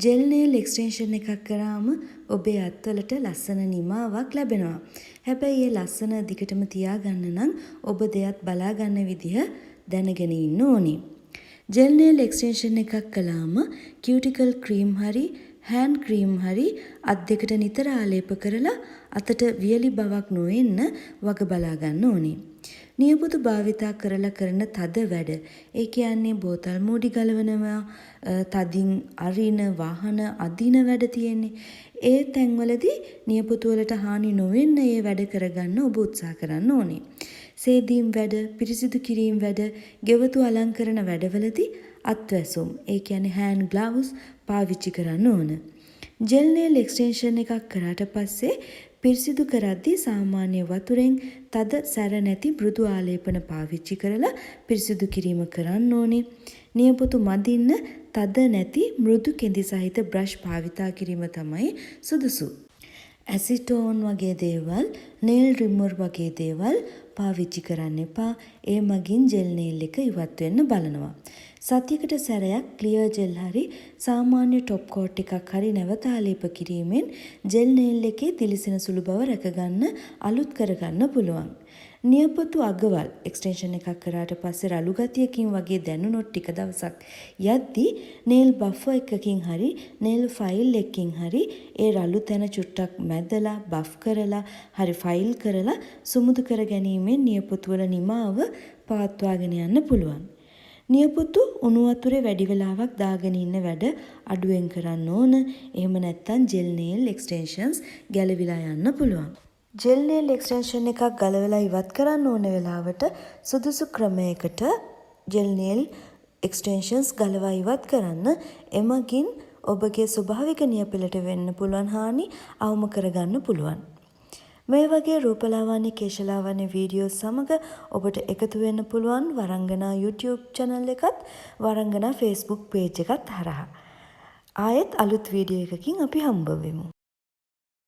Gel nail extension එකක් කරාම ඔබේ අත්වලට ලස්සන නිමාවක් ලැබෙනවා. හැබැයි ඒ ලස්සන දිගටම තියාගන්න නම් ඔබ දෙයත් බලා ගන්න විදිහ දැනගෙන ඉන්න ඕනි. ජෙල් nail extension එකක් කළාම cuticle cream හරි hand cream හරි අත් දෙකට නිතර ආලේප කරලා අතට වියලි බවක් නොවෙන්න වග බලා ගන්න ඕනි. නියපොතු භාවිතා කරලා කරන තද වැඩ, ඒ කියන්නේ බෝතල් මූඩි ගලවනවා, තදින් අරින වාහන අදින වැඩ තියෙන්නේ. ඒ තැන්වලදී නියපොතු වලට හානි නොවෙන්න ඒ වැඩ කරගන්න ඔබ උත්සාහ කරන්න ඕනේ. සේදීම් වැඩ, පිරිසිදු කිරීම වැඩ, ගෙවතු අලංකරන වැඩවලදී අත්වැසුම්, ඒ කියන්නේ hand gloves පාවිච්චි කරන්න ඕන. ජෙල් nail extension එකක් කරාට පස්සේ පිරිසිදු කරද්දී සාමාන්‍ය වතුරෙන් තද සැර නැති මෘදු ආලේපන පාවිච්චි කරලා පිරිසිදු කිරීම කරන්න ඕනේ. නියපොතු මදින්න තද නැති මෘදු කෙඳි සහිත බ්‍රෂ් භාවිතා කිරීම තමයි සුදුසු. ඇසිටෝන් වගේ දේවල්, nail remover වගේ දේවල් පාවිච්චි කරන්න එපා. ඒ මගින් ජෙල් nail එක ඉවත් වෙන්න බලනවා. සතියකට සැරයක් ක්ලියර් ජෙල් හරි සාමාන්‍ය টොප් කෝට් එකක් හරි නැවත ආලේප කිරීමෙන් ජෙල් nail එකේ දිලිසෙන සුළු බව රැකගන්න අලුත් කරගන්න පුළුවන්. නියපොතු අගවල් එක්ස්ටෙන්ෂන් එකක් කරාට පස්සේ රළු ගතියකින් වගේ දැනුනොත් ටික දවසක් යද්දී nail buffer එකකින් හරි nail file එකකින් හරි ඒ රළු තැන චුට්ටක් මැදලා බෆ් කරලා හරි ෆයිල් කරලා සුමුදු කර ගැනීමෙන් නියපොතු වල නිමාව පවත්වාගෙන යන්න පුළුවන්. නියපොතු උණු වතුරේ වැඩි වෙලාවක් දාගෙන ඉන්න වැඩ අඩුවෙන් කරන්න ඕන. එහෙම නැත්නම් ජෙල් nail extensions ගැලවිලා යන්න පුළුවන්. ජෙල් nail extension එකක් ගලවලා ඉවත් කරන්න ඕන වෙලාවට සුදුසු ක්‍රමයකට ජෙල් nail extensions ගලවා ඉවත් කරන්න. එමගින් ඔබගේ ස්වභාවික නියපෙලට වෙන්න පුළුවන් හානි අවම කරගන්න පුළුවන්. මේ වගේ රූපලාවන්‍ය කේශලාවන්‍ය වීඩියෝ සමග ඔබට එකතු වෙන්න පුළුවන් වරංගනා YouTube channel එකත් වරංගනා Facebook page එකත් හරහා. ආයෙත් අලුත් වීඩියෝ එකකින් අපි හම්බ වෙමු.